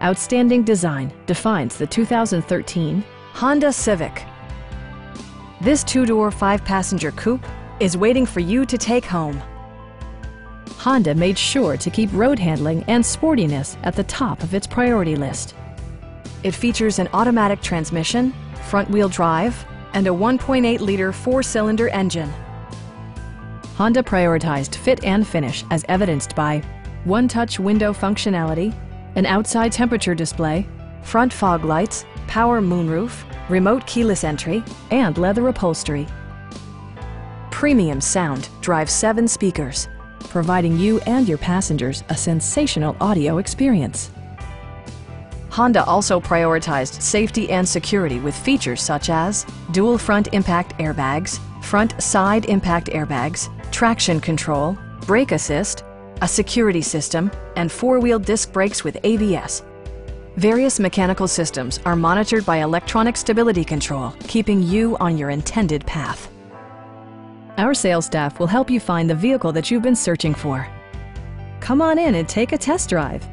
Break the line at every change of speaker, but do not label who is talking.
Outstanding design defines the 2013 Honda Civic. This two-door, five-passenger coupe is waiting for you to take home. Honda made sure to keep road handling and sportiness at the top of its priority list. It features an automatic transmission, front-wheel drive, and a 1.8-liter four-cylinder engine. Honda prioritized fit and finish as evidenced by one-touch window functionality, an outside temperature display, front fog lights, power moonroof, remote keyless entry, and leather upholstery. Premium sound drives 7 speakers, providing you and your passengers a sensational audio experience. Honda also prioritized safety and security with features such as dual front impact airbags, front side impact airbags, traction control, brake assist, a security system, and 4-wheel disc brakes with ABS. Various mechanical systems are monitored by electronic stability control, keeping you on your intended path. Our sales staff will help you find the vehicle that you've been searching for. Come on in and take a test drive.